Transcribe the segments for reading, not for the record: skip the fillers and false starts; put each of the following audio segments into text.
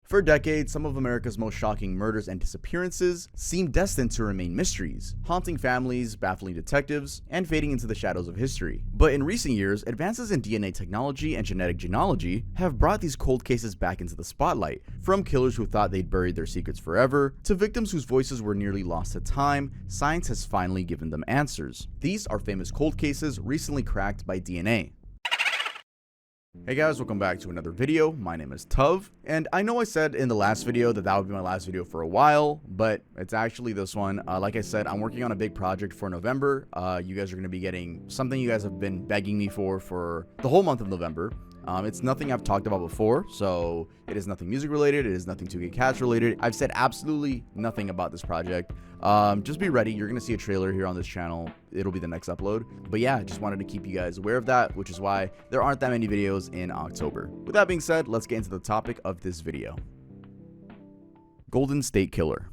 For decades, some of America's most shocking murders and disappearances seem destined to remain mysteries, haunting families, baffling detectives, and fading into the shadows of history. But in recent years, advances in DNA technology and genetic genealogy have brought these cold cases back into the spotlight, from killers who thought they'd buried their secrets forever, to victims whose voices were nearly lost to time. Science has finally given them answers. These are famous cold cases recently cracked by DNA. Hey guys, welcome back to another video. My name is Tuv, and I know I said in the last video that would be my last video for a while, but it's actually this one. Like I said, I'm working on a big project for November. You guys are going to be getting something you guys have been begging me for the whole month of November. It's nothing I've talked about before, so it is nothing music related, it is nothing 2K Cats related. I've said absolutely nothing about this project. Just be ready, you're gonna see a trailer here on this channel. It'll be the next upload. But yeah, just wanted to keep you guys aware of that, which is why there aren't that many videos in October. With that being said, let's get into the topic of this video. Golden State Killer.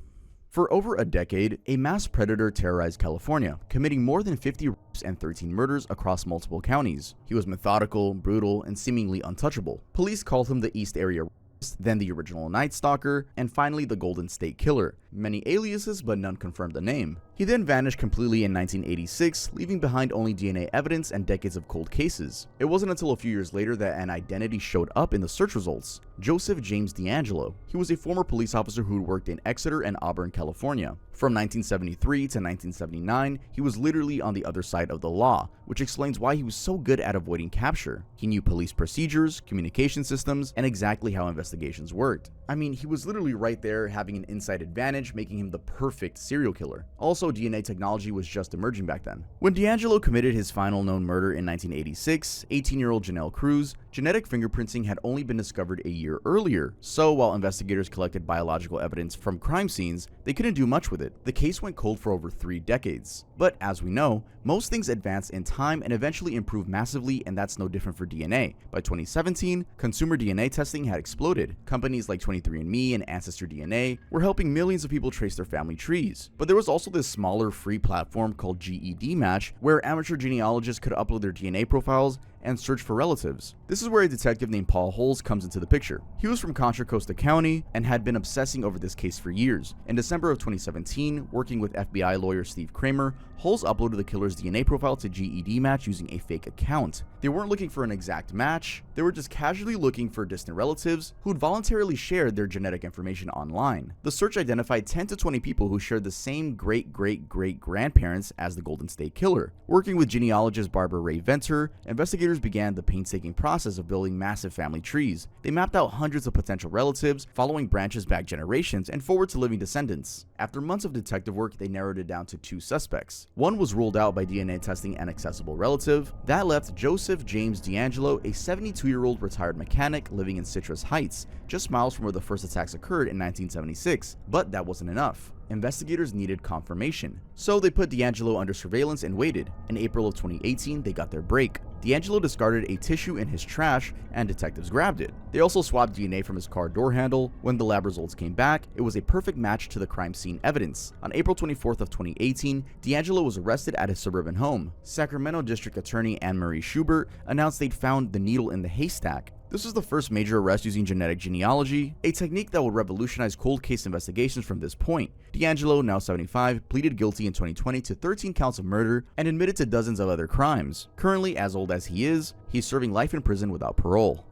For over a decade, a mass predator terrorized California, committing more than 50 rapes and 13 murders across multiple counties. He was methodical, brutal, and seemingly untouchable. Police called him the East Area Rapist, then the original Night Stalker, and finally the Golden State Killer. Many aliases, but none confirmed the name. He then vanished completely in 1986, leaving behind only DNA evidence and decades of cold cases. It wasn't until a few years later that an identity showed up in the search results: Joseph James DeAngelo. He was a former police officer who worked in Exeter and Auburn, California. From 1973 to 1979, he was literally on the other side of the law, which explains why he was so good at avoiding capture. He knew police procedures, communication systems, and exactly how investigations worked. I mean, he was literally right there, having an inside advantage, making him the perfect serial killer. Also, DNA technology was just emerging back then. When DeAngelo committed his final known murder in 1986, 18-year-old Janelle Cruz, genetic fingerprinting had only been discovered a year earlier. So while investigators collected biological evidence from crime scenes, they couldn't do much with it. The case went cold for over 3 decades. But as we know, most things advance in time and eventually improve massively, and that's no different for DNA. By 2017, consumer DNA testing had exploded. Companies like 23andMe and Ancestor DNA were helping millions of people trace their family trees. But there was also this smaller free platform called GED Match, where amateur genealogists could upload their DNA profiles and search for relatives. This is where a detective named Paul Holes comes into the picture. He was from Contra Costa County and had been obsessing over this case for years. In December of 2017, working with FBI lawyer Steve Kramer, Holes uploaded the killer's DNA profile to GED Match using a fake account. They weren't looking for an exact match, they were just casually looking for distant relatives who'd voluntarily shared their genetic information online. The search identified 10 to 20 people who shared the same great-great-great-grandparents as the Golden State Killer. Working with genealogist Barbara Ray Venter, investigators began the painstaking process of building massive family trees. They mapped out hundreds of potential relatives, following branches back generations and forward to living descendants. After months of detective work, they narrowed it down to 2 suspects. One was ruled out by DNA testing an accessible relative. That left Joseph James DeAngelo, a 72-year-old retired mechanic living in Citrus Heights, just miles from where the first attacks occurred in 1976. But that wasn't enough. Investigators needed confirmation, so they put DeAngelo under surveillance and waited. In April of 2018, they got their break. DeAngelo discarded a tissue in his trash, and detectives grabbed it. They also swabbed DNA from his car door handle. When the lab results came back, it was a perfect match to the crime scene evidence. On April 24th of 2018, DeAngelo was arrested at his suburban home. Sacramento District Attorney Anne Marie Schubert announced they'd found the needle in the haystack. This was the first major arrest using genetic genealogy, a technique that would revolutionize cold case investigations from this point. DeAngelo, now 75, pleaded guilty in 2020 to 13 counts of murder and admitted to dozens of other crimes. Currently, as old as he is, he's serving life in prison without parole.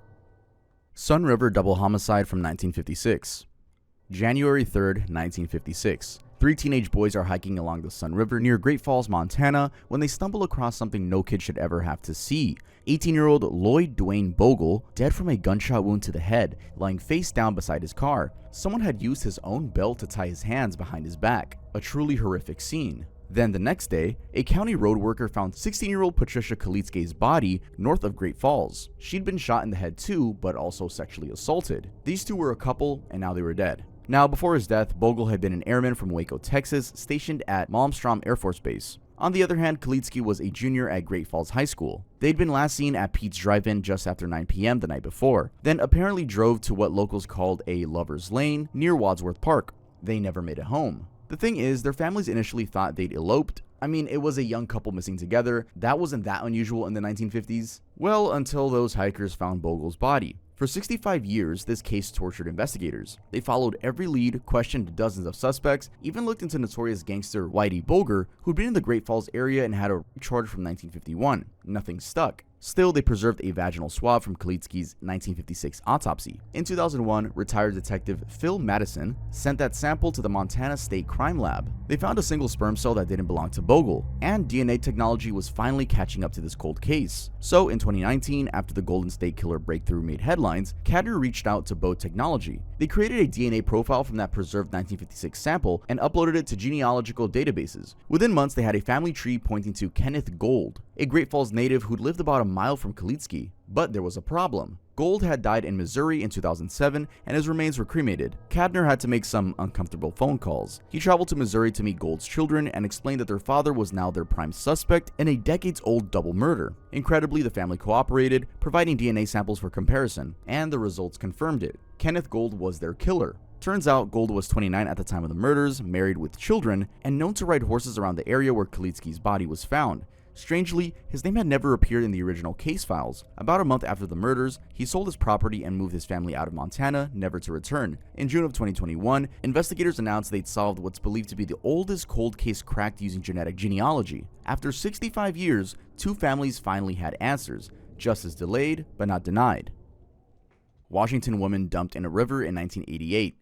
River Double Homicide from 1956. January 3rd, 1956. 3 teenage boys are hiking along the Sun River near Great Falls, Montana, when they stumble across something no kid should ever have to see. 18-year-old Lloyd Dwayne Bogle, dead from a gunshot wound to the head, lying face down beside his car. Someone had used his own belt to tie his hands behind his back. A truly horrific scene. Then the next day, a county road worker found 16-year-old Patricia Kalitsky's body north of Great Falls. She'd been shot in the head too, but also sexually assaulted. These two were a couple, and now they were dead. Now, before his death, Bogle had been an airman from Waco, Texas, stationed at Malmstrom Air Force Base. On the other hand, Kalitsky was a junior at Great Falls High School. They'd been last seen at Pete's Drive-In just after 9 p.m. the night before, then apparently drove to what locals called a lover's lane near Wadsworth Park. They never made it home. The thing is, their families initially thought they'd eloped. I mean, it was a young couple missing together. That wasn't that unusual in the 1950s. Well, until those hikers found Bogle's body. For 65 years, this case tortured investigators. They followed every lead, questioned dozens of suspects, even looked into notorious gangster Whitey Bulger, who'd been in the Great Falls area and had a charge from 1951. Nothing stuck. Still, they preserved a vaginal swab from Kalitsky's 1956 autopsy. In 2001, retired detective Phil Madison sent that sample to the Montana State Crime Lab. They found a single sperm cell that didn't belong to Bogle, and DNA technology was finally catching up to this cold case. So, in 2019, after the Golden State Killer breakthrough made headlines, Cadner reached out to Boat Technology. They created a DNA profile from that preserved 1956 sample and uploaded it to genealogical databases. Within months, they had a family tree pointing to Kenneth Gold, a Great Falls native who'd lived about a mile from Kalitsky. But there was a problem. Gold had died in Missouri in 2007 and his remains were cremated. Cadner had to make some uncomfortable phone calls. He traveled to Missouri to meet Gold's children and explained that their father was now their prime suspect in a decades-old double murder. Incredibly, the family cooperated, providing DNA samples for comparison, and the results confirmed it. Kenneth Gold was their killer. Turns out Gold was 29 at the time of the murders, married with children, and known to ride horses around the area where Kalitsky's body was found. Strangely, his name had never appeared in the original case files. About a month after the murders, he sold his property and moved his family out of Montana, never to return. In June of 2021, investigators announced they'd solved what's believed to be the oldest cold case cracked using genetic genealogy. After 65 years, two families finally had answers. Justice delayed, but not denied. Washington woman dumped in a river in 1988.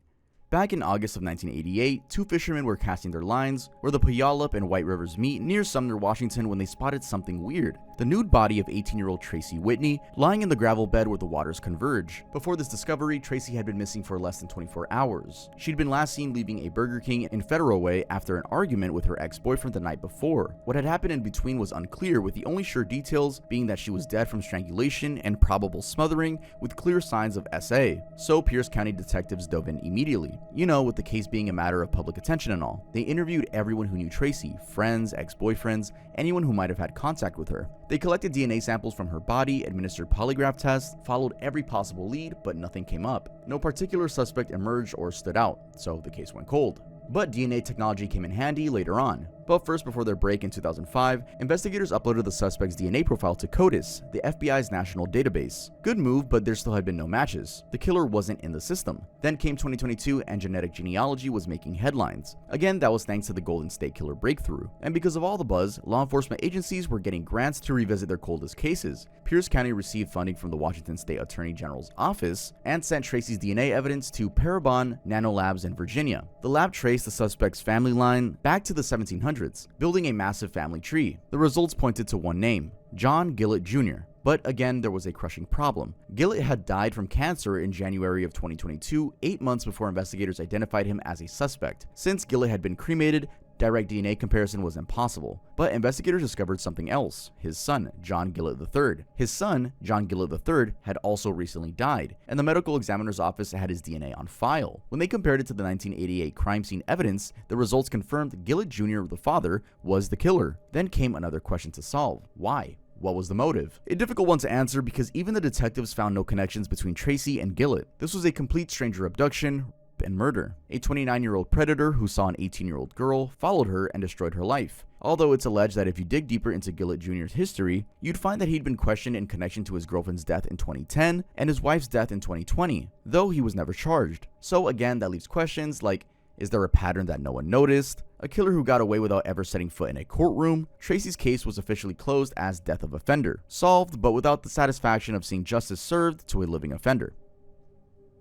Back in August of 1988, two fishermen were casting their lines where the Puyallup and White Rivers meet near Sumner, Washington, when they spotted something weird. The nude body of 18-year-old Tracy Whitney lying in the gravel bed where the waters converge. Before this discovery, Tracy had been missing for less than 24 hours. She'd been last seen leaving a Burger King in Federal Way after an argument with her ex-boyfriend the night before. What had happened in between was unclear, with the only sure details being that she was dead from strangulation and probable smothering with clear signs of SA. So Pierce County detectives dove in immediately. You know, with the case being a matter of public attention and all. They interviewed everyone who knew Tracy, friends, ex-boyfriends, anyone who might have had contact with her. They collected DNA samples from her body, administered polygraph tests, followed every possible lead, but nothing came up. No particular suspect emerged or stood out, so the case went cold. But DNA technology came in handy later on. But first, before their break in 2005, investigators uploaded the suspect's DNA profile to CODIS, the FBI's national database. Good move, but there still had been no matches. The killer wasn't in the system. Then came 2022 and genetic genealogy was making headlines. Again, that was thanks to the Golden State Killer breakthrough. And because of all the buzz, law enforcement agencies were getting grants to revisit their coldest cases. Pierce County received funding from the Washington State Attorney General's office and sent Tracy's DNA evidence to Parabon Nanolabs in Virginia. The lab traced the suspect's family line back to the 1700s, building a massive family tree. The results pointed to one name, John Gillett Jr. But again, there was a crushing problem. Gillett had died from cancer in January of 2022, 8 months before investigators identified him as a suspect. Since Gillett had been cremated, direct DNA comparison was impossible. But investigators discovered something else, his son, John Gillett III. His son, John Gillett III, had also recently died, and the medical examiner's office had his DNA on file. When they compared it to the 1988 crime scene evidence, the results confirmed Gillett Jr., the father, was the killer. Then came another question to solve. Why? What was the motive? A difficult one to answer because even the detectives found no connections between Tracy and Gillett. This was a complete stranger abduction and murder. A 29-year-old predator who saw an 18-year-old girl, followed her, and destroyed her life. Although it's alleged that if you dig deeper into Gillett Jr.'s history, you'd find that he'd been questioned in connection to his girlfriend's death in 2010 and his wife's death in 2020, though he was never charged. So again, that leaves questions like, is there a pattern that no one noticed? A killer who got away without ever setting foot in a courtroom? Tracy's case was officially closed as death of offender. Solved, but without the satisfaction of seeing justice served to a living offender.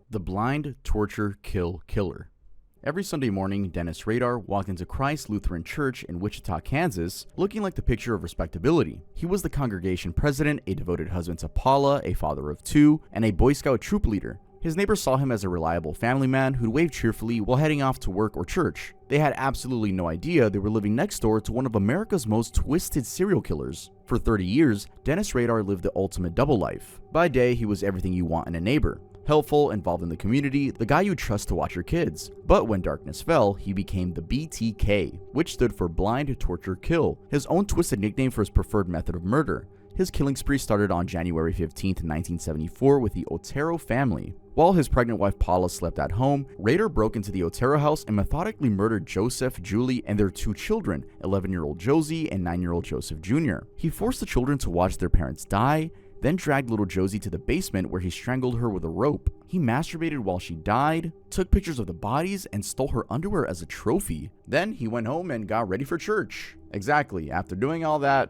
The blind torture kill killer. Every Sunday morning, Dennis Radar walked into Christ Lutheran Church in Wichita, Kansas, looking like the picture of respectability. He was the congregation president, a devoted husband to Paula, a father of two, and a Boy Scout troop leader. His neighbors saw him as a reliable family man who'd wave cheerfully while heading off to work or church. They had absolutely no idea they were living next door to one of America's most twisted serial killers. For 30 years, Dennis Radar lived the ultimate double life. By day, he was everything you want in a neighbor. Helpful, involved in the community, the guy you trust to watch your kids. But when darkness fell, he became the BTK, which stood for Blind Torture Kill, his own twisted nickname for his preferred method of murder. His killing spree started on January 15, 1974 with the Otero family. While his pregnant wife Paula slept at home, Radar broke into the Otero house and methodically murdered Joseph, Julie, and their two children, 11-year-old Josie and 9-year-old Joseph Jr. He forced the children to watch their parents die, then dragged little Josie to the basement where he strangled her with a rope. He masturbated while she died, took pictures of the bodies, and stole her underwear as a trophy. Then he went home and got ready for church. Exactly, after doing all that,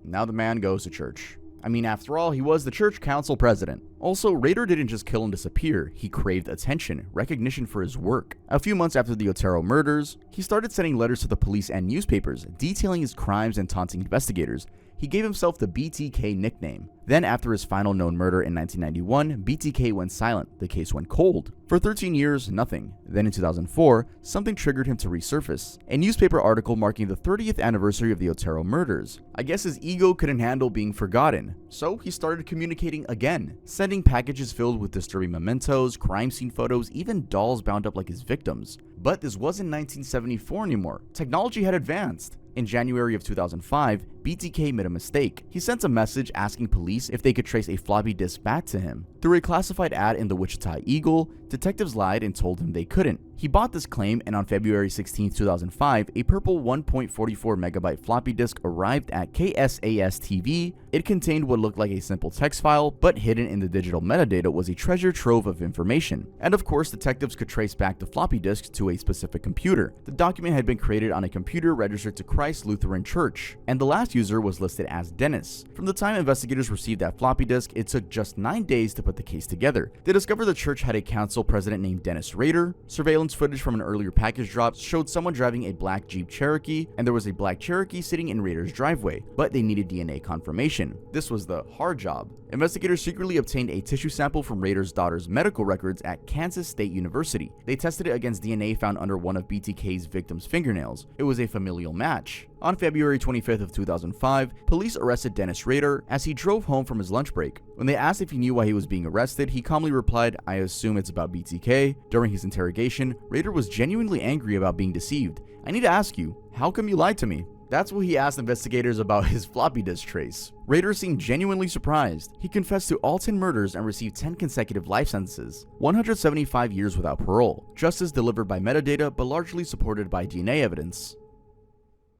now the man goes to church. I mean, after all, he was the church council president. Also, Rader didn't just kill and disappear, he craved attention, recognition for his work. A few months after the Otero murders, he started sending letters to the police and newspapers, detailing his crimes and taunting investigators. He gave himself the BTK nickname. Then, after his final known murder in 1991, BTK went silent, the case went cold. For 13 years, nothing. Then in 2004, something triggered him to resurface. A newspaper article marking the 30th anniversary of the Otero murders. I guess his ego couldn't handle being forgotten, so he started communicating again, sending packages filled with disturbing mementos, crime scene photos, even dolls bound up like his victims. But this wasn't 1974 anymore. Technology had advanced. In January of 2005, BTK made a mistake. He sent a message asking police if they could trace a floppy disk back to him. Through a classified ad in the Wichita Eagle, detectives lied and told him they couldn't. He bought this claim, and on February 16, 2005, a purple 1.44 megabyte floppy disk arrived at KSAS TV. It contained what looked like a simple text file, but hidden in the digital metadata was a treasure trove of information. And of course, detectives could trace back the floppy disk to a specific computer. The document had been created on a computer registered to Christ Lutheran Church, and the last user was listed as Dennis. From the time investigators received that floppy disk, it took just 9 days to put the case together. They discovered the church had a council president named Dennis Rader. Surveillance footage from an earlier package drop showed someone driving a black Jeep Cherokee, and there was a black Cherokee sitting in Rader's driveway, but they needed DNA confirmation. This was the hard job. Investigators secretly obtained a tissue sample from Rader's daughter's medical records at Kansas State University. They tested it against DNA found under one of BTK's victims' fingernails. It was a familial match. On February 25th of 2005, police arrested Dennis Rader as he drove home from his lunch break. When they asked if he knew why he was being arrested, he calmly replied, "I assume it's about BTK." During his interrogation, Rader was genuinely angry about being deceived. "I need to ask you, how come you lied to me?" That's what he asked investigators about his floppy disk trace. Rader seemed genuinely surprised. He confessed to all 10 murders and received 10 consecutive life sentences, 175 years without parole. Justice delivered by metadata, but largely supported by DNA evidence.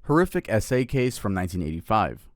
Horrific SA case from 1985.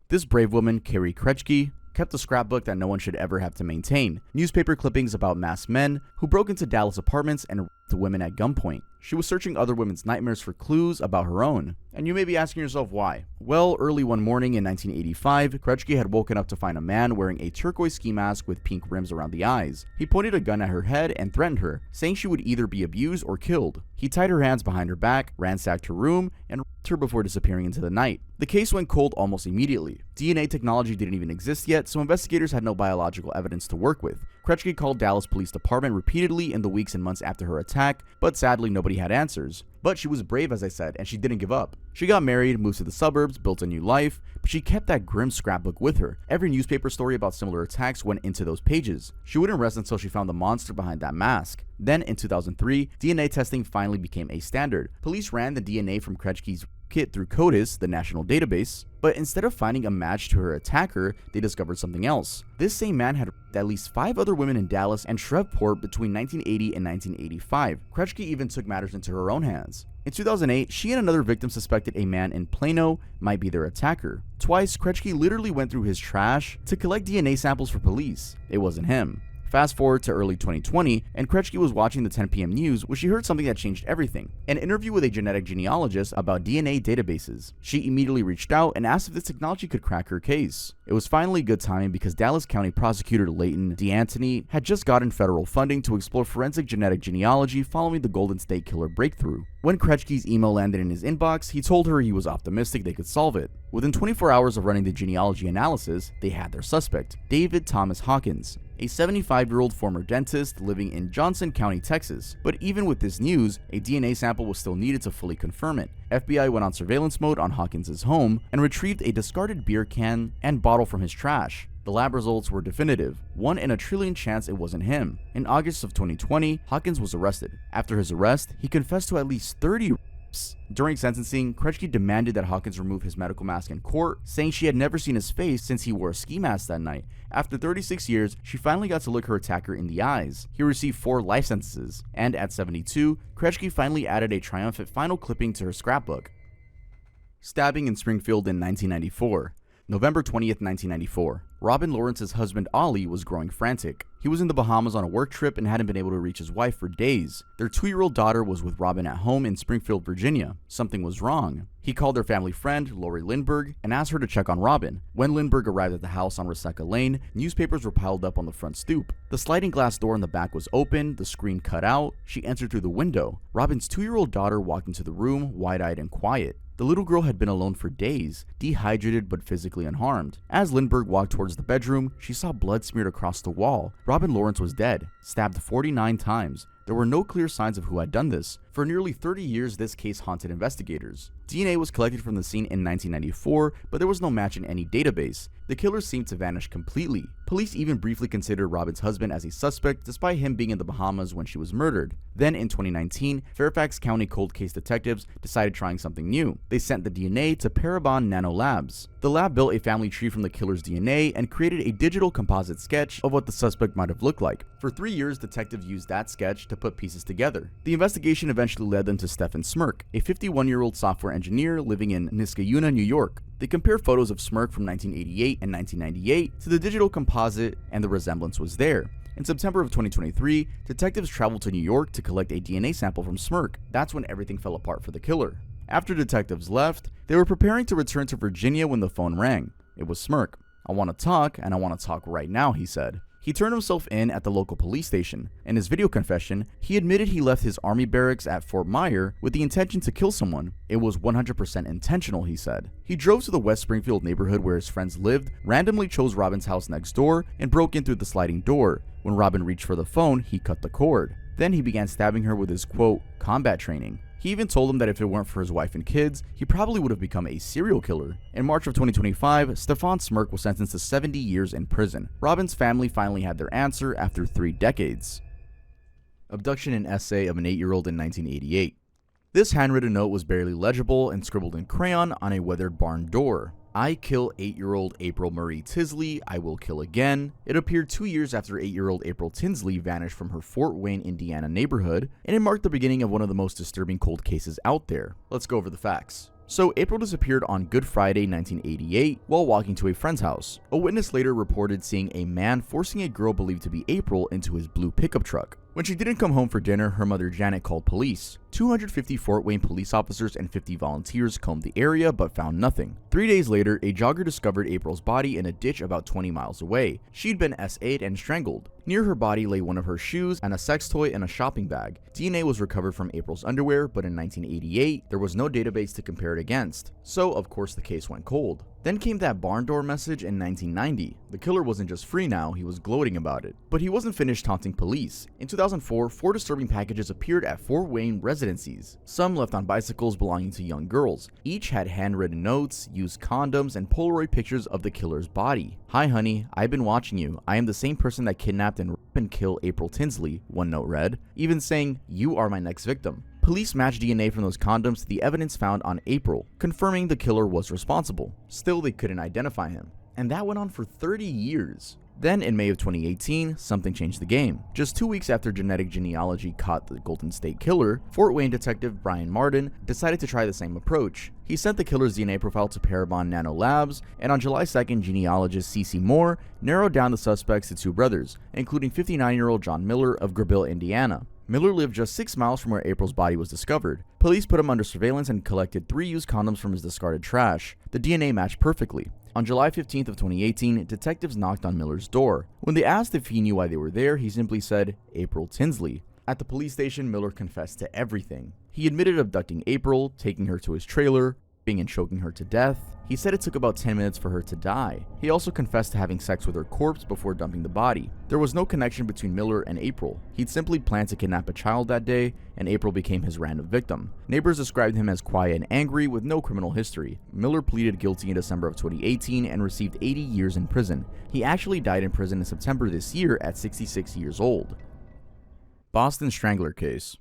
This brave woman, Carrie Kretschke, kept a scrapbook that no one should ever have to maintain. Newspaper clippings about masked men who broke into Dallas apartments and raped women at gunpoint. She was searching other women's nightmares for clues about her own. And you may be asking yourself why. Well, early one morning in 1985, Kretschke had woken up to find a man wearing a turquoise ski mask with pink rims around the eyes. He pointed a gun at her head and threatened her, saying she would either be abused or killed. He tied her hands behind her back, ransacked her room, and raped her before disappearing into the night. The case went cold almost immediately. DNA technology didn't even exist yet, so investigators had no biological evidence to work with. Kretschke called Dallas Police Department repeatedly in the weeks and months after her attack, but sadly nobody had answers. But she was brave, as I said, and she didn't give up. She got married, moved to the suburbs, built a new life, but she kept that grim scrapbook with her. Every newspaper story about similar attacks went into those pages. She wouldn't rest until she found the monster behind that mask. Then, in 2003, DNA testing finally became a standard. Police ran the DNA from Kretschke's kit through CODIS, the national database, but instead of finding a match to her attacker, they discovered something else. This same man had raped at least 5 other women in Dallas and Shreveport between 1980 and 1985. Kretschke even took matters into her own hands. In 2008, she and another victim suspected a man in Plano might be their attacker. Twice, Kretschke literally went through his trash to collect DNA samples for police. It wasn't him. Fast forward to early 2020, and Kretschke was watching the 10 p.m. news when she heard something that changed everything. An interview with a genetic genealogist about DNA databases. She immediately reached out and asked if this technology could crack her case. It was finally good timing because Dallas County Prosecutor Leighton D'Antoni had just gotten federal funding to explore forensic genetic genealogy following the Golden State Killer breakthrough. When Kretschke's email landed in his inbox, he told her he was optimistic they could solve it. Within 24 hours of running the genealogy analysis, they had their suspect, David Thomas Hawkins, a 75-year-old former dentist living in Johnson County, Texas. But even with this news, a DNA sample was still needed to fully confirm it. FBI went on surveillance mode on Hawkins' home and retrieved a discarded beer can and bottle from his trash. The lab results were definitive, 1 in a trillion chance it wasn't him. In August of 2020, Hawkins was arrested. After his arrest, he confessed to at least 30 rapes. During sentencing, Kretschke demanded that Hawkins remove his medical mask in court, saying she had never seen his face since he wore a ski mask that night. After 36 years, she finally got to look her attacker in the eyes. He received 4 life sentences, and at 72, Kretschke finally added a triumphant final clipping to her scrapbook. Stabbing in Springfield in 1994. November 20th, 1994. Robin Lawrence's husband Ollie was growing frantic. He was in the Bahamas on a work trip and hadn't been able to reach his wife for days. Their 2-year-old daughter was with Robin at home in Springfield, Virginia. Something was wrong. He called their family friend, Lori Lindbergh, and asked her to check on Robin. When Lindbergh arrived at the house on Reseca Lane, newspapers were piled up on the front stoop. The sliding glass door in the back was open, the screen cut out. She entered through the window. Robin's 2-year-old daughter walked into the room, wide-eyed and quiet. The little girl had been alone for days, dehydrated but physically unharmed. As Lindbergh walked towards the bedroom, she saw blood smeared across the wall. Robin Lawrence was dead, stabbed 49 times. There were no clear signs of who had done this. For nearly 30 years, this case haunted investigators. DNA was collected from the scene in 1994, but there was no match in any database. The killer seemed to vanish completely. Police even briefly considered Robin's husband as a suspect, despite him being in the Bahamas when she was murdered. Then in 2019, Fairfax County cold case detectives decided trying something new. They sent the DNA to Parabon Nano Labs. The lab built a family tree from the killer's DNA and created a digital composite sketch of what the suspect might have looked like. For 3 years, detectives used that sketch to put pieces together. The investigation eventually led them to Stephen Smirk, a 51-year-old software engineer living in Niskayuna, New York. They compared photos of Smirk from 1988 and 1998 to the digital composite, and the resemblance was there. In September of 2023, detectives traveled to New York to collect a DNA sample from Smirk. That's when everything fell apart for the killer. After detectives left, they were preparing to return to Virginia when the phone rang. It was Smirk. "I want to talk, and I want to talk right now," he said. He turned himself in at the local police station. In his video confession, he admitted he left his army barracks at Fort Myer with the intention to kill someone. It was 100% intentional, he said. He drove to the West Springfield neighborhood where his friends lived, randomly chose Robin's house next door, and broke in through the sliding door. When Robin reached for the phone, he cut the cord. Then he began stabbing her with his, quote, combat training. He even told him that if it weren't for his wife and kids, he probably would have become a serial killer. In March of 2025, Stefan Smirk was sentenced to 70 years in prison. Robin's family finally had their answer after 3 decades. Abduction and SA of an 8-year-old in 1988. This handwritten note was barely legible and scribbled in crayon on a weathered barn door. "I kill 8-year-old April Marie Tinsley, I will kill again." It appeared 2 years after 8-year-old April Tinsley vanished from her Fort Wayne, Indiana neighborhood, and it marked the beginning of one of the most disturbing cold cases out there. Let's go over the facts. So, April disappeared on Good Friday 1988 while walking to a friend's house. A witness later reported seeing a man forcing a girl believed to be April into his blue pickup truck. When she didn't come home for dinner, her mother Janet called police. 250 Fort Wayne police officers and 50 volunteers combed the area but found nothing. 3 days later, a jogger discovered April's body in a ditch about 20 miles away. She'd been SA'd and strangled. Near her body lay one of her shoes and a sex toy in a shopping bag. DNA was recovered from April's underwear, but in 1988, there was no database to compare it against. So, of course, the case went cold. Then came that barn door message in 1990. The killer wasn't just free now, he was gloating about it. But he wasn't finished taunting police. In 2004, 4 disturbing packages appeared at Fort Wayne residencies. Some left on bicycles belonging to young girls. Each had handwritten notes, used condoms, and Polaroid pictures of the killer's body. "Hi honey, I've been watching you. I am the same person that kidnapped and raped and killed April Tinsley," one note read, even saying, "You are my next victim." Police matched DNA from those condoms to the evidence found on April, confirming the killer was responsible. Still, they couldn't identify him. And that went on for 30 years. Then, in May of 2018, something changed the game. Just 2 weeks after genetic genealogy caught the Golden State Killer, Fort Wayne detective Brian Martin decided to try the same approach. He sent the killer's DNA profile to Parabon Nano Labs, and on July 2nd, genealogist C.C. Moore narrowed down the suspects to 2 brothers, including 59-year-old John Miller of Greville, Indiana. Miller lived just 6 miles from where April's body was discovered. Police put him under surveillance and collected 3 used condoms from his discarded trash. The DNA matched perfectly. On July 15th of 2018, detectives knocked on Miller's door. When they asked if he knew why they were there, he simply said, "April Tinsley." At the police station, Miller confessed to everything. He admitted abducting April, taking her to his trailer, raping and choking her to death. He said it took about 10 minutes for her to die. He also confessed to having sex with her corpse before dumping the body. There was no connection between Miller and April. He'd simply planned to kidnap a child that day, and April became his random victim. Neighbors described him as quiet and angry with no criminal history. Miller pleaded guilty in December of 2018 and received 80 years in prison. He actually died in prison in September this year at 66 years old. Boston Strangler case.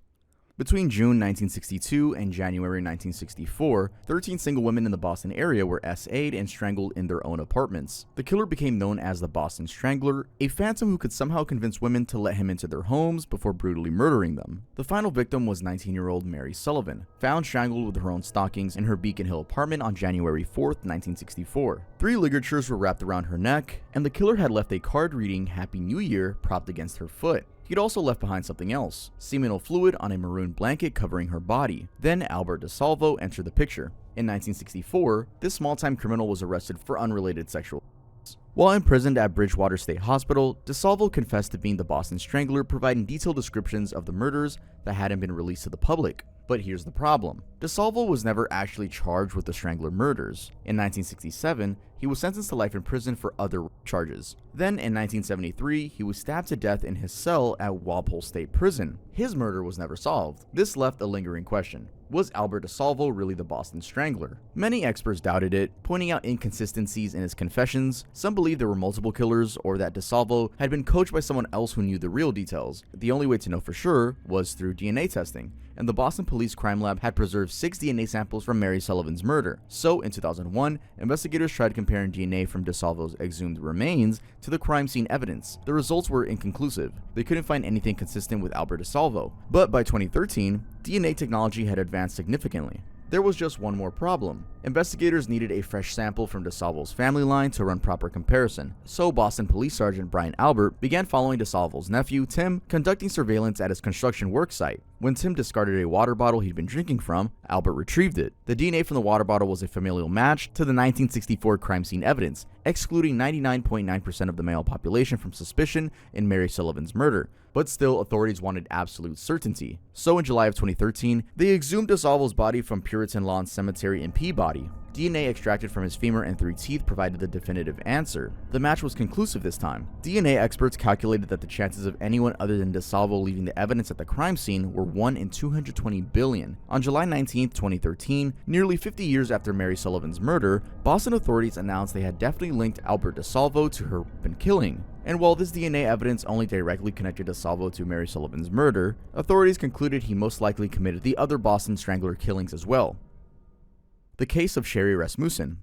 Between June 1962 and January 1964, 13 single women in the Boston area were SA'd and strangled in their own apartments. The killer became known as the Boston Strangler, a phantom who could somehow convince women to let him into their homes before brutally murdering them. The final victim was 19-year-old Mary Sullivan, found strangled with her own stockings in her Beacon Hill apartment on January 4th, 1964. 3 ligatures were wrapped around her neck, and the killer had left a card reading Happy New Year propped against her foot. He'd also left behind something else, seminal fluid on a maroon blanket covering her body. Then Albert DeSalvo entered the picture. In 1964, this small-time criminal was arrested for unrelated sexual assaults. While imprisoned at Bridgewater State Hospital, DeSalvo confessed to being the Boston Strangler, providing detailed descriptions of the murders that hadn't been released to the public. But here's the problem. DeSalvo was never actually charged with the Strangler murders. In 1967, he was sentenced to life in prison for other charges. Then in 1973, he was stabbed to death in his cell at Walpole State Prison. His murder was never solved. This left a lingering question. Was Albert DeSalvo really the Boston Strangler? Many experts doubted it, pointing out inconsistencies in his confessions. Some believed there were multiple killers or that DeSalvo had been coached by someone else who knew the real details. The only way to know for sure was through DNA testing, and the Boston Police Crime Lab had preserved 6 DNA samples from Mary Sullivan's murder. So in 2001, investigators tried comparing DNA from DeSalvo's exhumed remains to the crime scene evidence. The results were inconclusive. They couldn't find anything consistent with Albert DeSalvo. But by 2013, DNA technology had advanced significantly. There was just one more problem. Investigators needed a fresh sample from DeSalvo's family line to run proper comparison, so Boston Police Sergeant Brian Albert began following DeSalvo's nephew, Tim, conducting surveillance at his construction work site. When Tim discarded a water bottle he'd been drinking from, Albert retrieved it. The DNA from the water bottle was a familial match to the 1964 crime scene evidence, excluding 99.9% of the male population from suspicion in Mary Sullivan's murder. But still, authorities wanted absolute certainty. So in July of 2013, they exhumed DeSalvo's body from Puritan Lawn Cemetery in Peabody. DNA extracted from his femur and 3 teeth provided the definitive answer. The match was conclusive this time. DNA experts calculated that the chances of anyone other than DeSalvo leaving the evidence at the crime scene were 1 in 220 billion. On July 19, 2013, nearly 50 years after Mary Sullivan's murder, Boston authorities announced they had definitely linked Albert DeSalvo to her open killing. And while this DNA evidence only directly connected DeSalvo to Mary Sullivan's murder, authorities concluded he most likely committed the other Boston Strangler killings as well. The case of Sherri Rasmussen.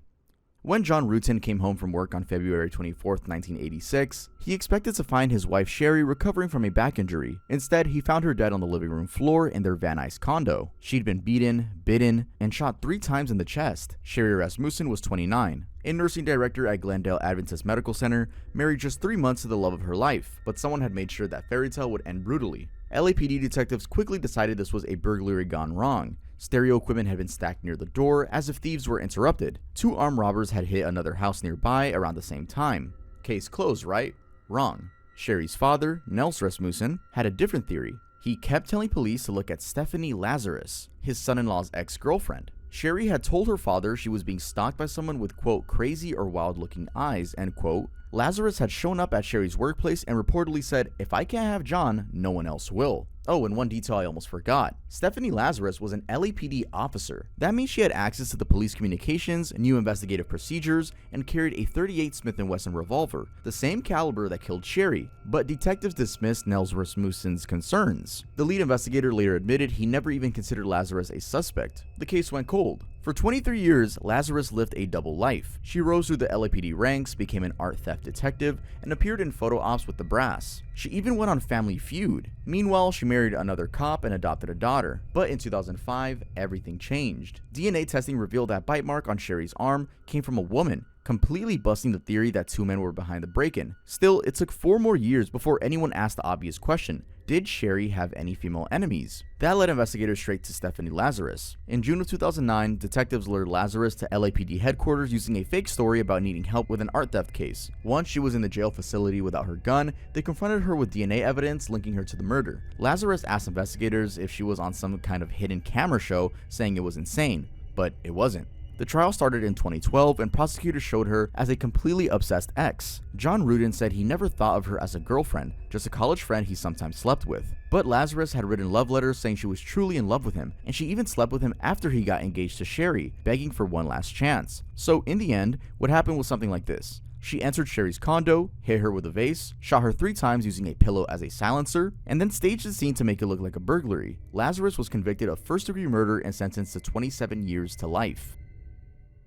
When John Rutan came home from work on February 24, 1986, he expected to find his wife Sherri recovering from a back injury. Instead, he found her dead on the living room floor in their Van Nuys condo. She'd been beaten, bitten, and shot 3 times in the chest. Sherri Rasmussen was 29. A nursing director at Glendale Adventist Medical Center, married just 3 months to the love of her life, but someone had made sure that fairy tale would end brutally. LAPD detectives quickly decided this was a burglary gone wrong. Stereo equipment had been stacked near the door as if thieves were interrupted. 2 armed robbers had hit another house nearby around the same time. Case closed, right? Wrong. Sherri's father, Nels Rasmussen, had a different theory. He kept telling police to look at Stephanie Lazarus, his son-in-law's ex-girlfriend. Sherri had told her father she was being stalked by someone with, quote, crazy or wild-looking eyes, end quote. Lazarus had shown up at Sherri's workplace and reportedly said, if I can't have John, no one else will. Oh, and one detail I almost forgot. Stephanie Lazarus was an LAPD officer. That means she had access to the police communications, new investigative procedures, and carried a .38 Smith & Wesson revolver, the same caliber that killed Sherri. But detectives dismissed Nels Rasmussen's concerns. The lead investigator later admitted he never even considered Lazarus a suspect. The case went cold. For 23 years, Lazarus lived a double life. She rose through the LAPD ranks, became an art theft detective, and appeared in photo ops with the brass. She even went on Family Feud. Meanwhile, she married another cop and adopted a daughter. But in 2005, everything changed. DNA testing revealed that bite mark on Sherri's arm came from a woman, completely busting the theory that 2 men were behind the break-in. Still, it took 4 more years before anyone asked the obvious question. Did Sherri have any female enemies? That led investigators straight to Stephanie Lazarus. In June of 2009, detectives lured Lazarus to LAPD headquarters using a fake story about needing help with an art theft case. Once she was in the jail facility without her gun, they confronted her with DNA evidence linking her to the murder. Lazarus asked investigators if she was on some kind of hidden camera show, saying it was insane, but it wasn't. The trial started in 2012 and prosecutors showed her as a completely obsessed ex. John Rutan said he never thought of her as a girlfriend, just a college friend he sometimes slept with. But Lazarus had written love letters saying she was truly in love with him, and she even slept with him after he got engaged to Sherri, begging for one last chance. So in the end, what happened was something like this. She entered Sherri's condo, hit her with a vase, shot her 3 times using a pillow as a silencer, and then staged the scene to make it look like a burglary. Lazarus was convicted of first-degree murder and sentenced to 27 years to life.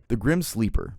The Grim Sleeper.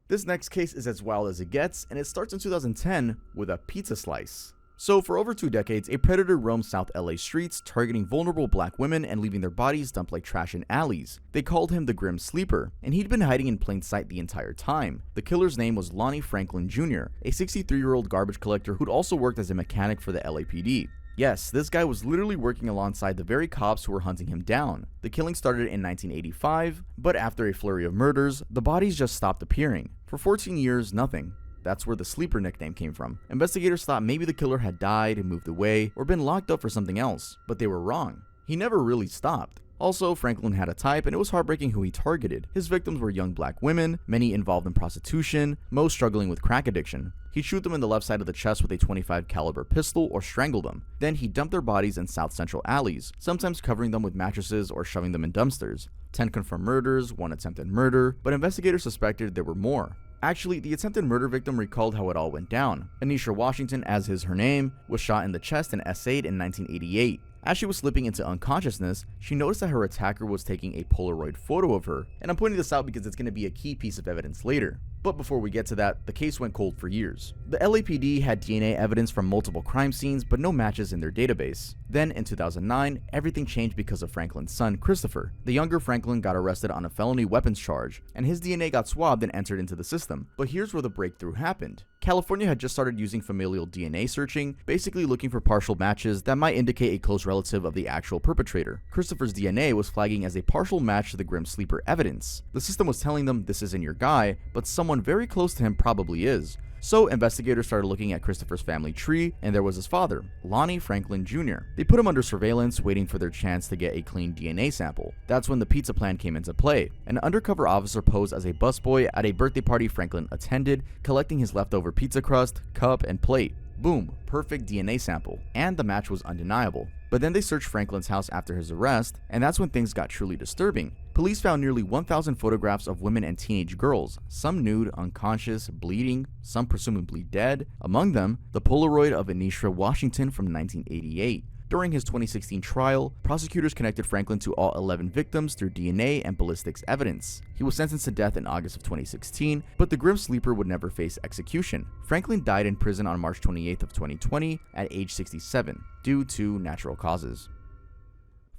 This next case is as wild as it gets, and it starts in 2010 with a pizza slice. So for over 2 decades, a predator roamed South LA streets, targeting vulnerable black women and leaving their bodies dumped like trash in alleys. They called him the Grim Sleeper, and he'd been hiding in plain sight the entire time. The killer's name was Lonnie Franklin Jr., a 63-year-old garbage collector who'd also worked as a mechanic for the LAPD. Yes, this guy was literally working alongside the very cops who were hunting him down. The killing started in 1985, but after a flurry of murders, the bodies just stopped appearing. For 14 years, nothing. That's where the Sleeper nickname came from. Investigators thought maybe the killer had died and moved away, or been locked up for something else, but they were wrong. He never really stopped. Also, Franklin had a type, and it was heartbreaking who he targeted. His victims were young black women, many involved in prostitution, most struggling with crack addiction. He'd shoot them in the left side of the chest with a .25 caliber pistol or strangle them. Then he'd dump their bodies in South Central alleys, sometimes covering them with mattresses or shoving them in dumpsters. 10 confirmed murders, 1 attempted murder, but investigators suspected there were more. Actually, the attempted murder victim recalled how it all went down. Anisha Washington, as is her name, was shot in the chest and SA'd in 1988. As she was slipping into unconsciousness, she noticed that her attacker was taking a Polaroid photo of her, and I'm pointing this out because it's going to be a key piece of evidence later. But before we get to that, the case went cold for years. The LAPD had DNA evidence from multiple crime scenes, but no matches in their database. Then, in 2009, everything changed because of Franklin's son, Christopher. The younger Franklin got arrested on a felony weapons charge, and his DNA got swabbed and entered into the system. But here's where the breakthrough happened. California had just started using familial DNA searching, basically looking for partial matches that might indicate a close relative of the actual perpetrator. Christopher's DNA was flagging as a partial match to the Grim Sleeper evidence. The system was telling them this isn't your guy, but someone very close to him probably is. So investigators started looking at Christopher's family tree, and there was his father, Lonnie Franklin Jr. They put him under surveillance, waiting for their chance to get a clean DNA sample. That's when the pizza plan came into play. An undercover officer posed as a busboy at a birthday party Franklin attended, collecting his leftover pizza crust, cup, and plate. Boom, perfect DNA sample, and the match was undeniable. But then they searched Franklin's house after his arrest, and that's when things got truly disturbing. Police found nearly 1,000 photographs of women and teenage girls, some nude, unconscious, bleeding, some presumably dead. Among them, the Polaroid of Anisha Washington from 1988. During his 2016 trial, prosecutors connected Franklin to all 11 victims through DNA and ballistics evidence. He was sentenced to death in August of 2016, but the Grim Sleeper would never face execution. Franklin died in prison on March 28th of 2020 at age 67 due to natural causes.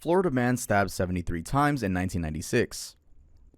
Florida man stabbed 73 times in 1996.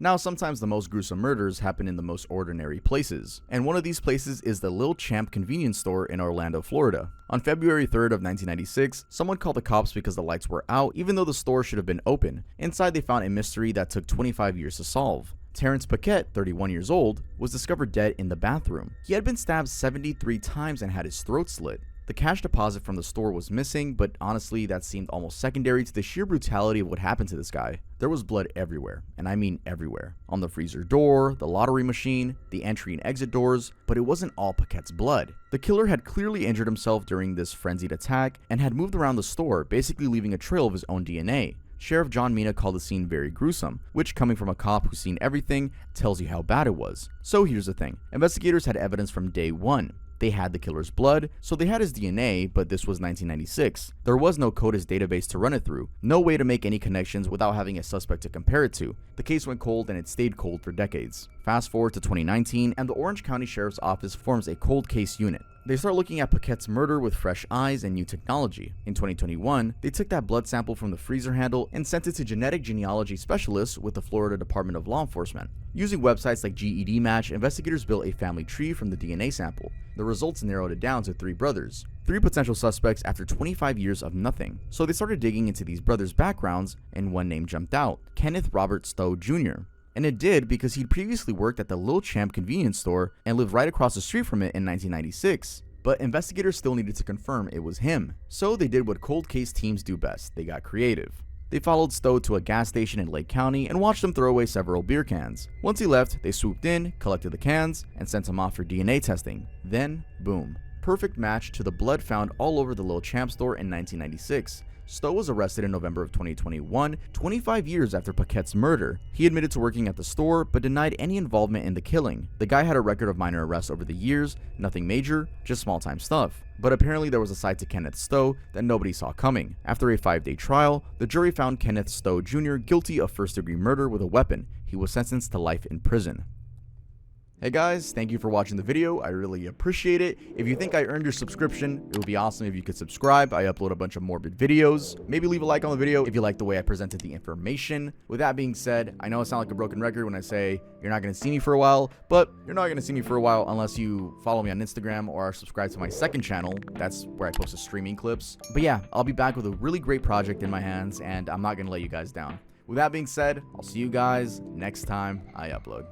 Now, sometimes the most gruesome murders happen in the most ordinary places, and one of these places is the Lil Champ convenience store in Orlando, Florida. On February 3rd of 1996, someone called the cops because the lights were out even though the store should have been open. Inside, they found a mystery that took 25 years to solve. Terrence Paquette, 31 years old, was discovered dead in the bathroom. He had been stabbed 73 times and had his throat slit. The cash deposit from the store was missing, but honestly, that seemed almost secondary to the sheer brutality of what happened to this guy. There was blood everywhere, and I mean everywhere. On the freezer door, the lottery machine, the entry and exit doors, but it wasn't all Paquette's blood. The killer had clearly injured himself during this frenzied attack and had moved around the store, basically leaving a trail of his own DNA. Sheriff John Mina called the scene very gruesome, which, coming from a cop who's seen everything, tells you how bad it was. So here's the thing. Investigators had evidence from day one. They had the killer's blood, so they had his DNA, but this was 1996. There was no CODIS database to run it through, no way to make any connections without having a suspect to compare it to. The case went cold, and it stayed cold for decades. Fast forward to 2019, and the Orange County Sheriff's Office forms a cold case unit. They start looking at Paquette's murder with fresh eyes and new technology. In 2021, they took that blood sample from the freezer handle and sent it to genetic genealogy specialists with the Florida Department of Law Enforcement. Using websites like GED Match, investigators built a family tree from the DNA sample. The results narrowed it down to 3 brothers. 3 potential suspects after 25 years of nothing. So they started digging into these brothers' backgrounds, and one name jumped out: Kenneth Robert Stowe Jr. And it did because he'd previously worked at the Lil Champ convenience store and lived right across the street from it in 1996. But investigators still needed to confirm it was him. So they did what cold case teams do best: they got creative. They followed Stowe to a gas station in Lake County and watched him throw away several beer cans. Once he left, they swooped in, collected the cans, and sent him off for DNA testing. Then, boom. Perfect match to the blood found all over the Lil Champ store in 1996. Stowe was arrested in November of 2021, 25 years after Paquette's murder. He admitted to working at the store, but denied any involvement in the killing. The guy had a record of minor arrests over the years, nothing major, just small-time stuff. But apparently there was a side to Kenneth Stowe that nobody saw coming. After a 5-day trial, the jury found Kenneth Stowe Jr. guilty of first-degree murder with a weapon. He was sentenced to life in prison. Hey guys, thank you for watching the video. I really appreciate it. If you think I earned your subscription, it would be awesome if you could subscribe. I upload a bunch of morbid videos. Maybe leave a like on the video if you like the way I presented the information. With that being said, I know I sound like a broken record when I say you're not going to see me for a while, but you're not going to see me for a while unless you follow me on Instagram or are subscribed to my second channel. That's where I post the streaming clips. But yeah, I'll be back with a really great project in my hands, and I'm not going to let you guys down. With that being said, I'll see you guys next time I upload.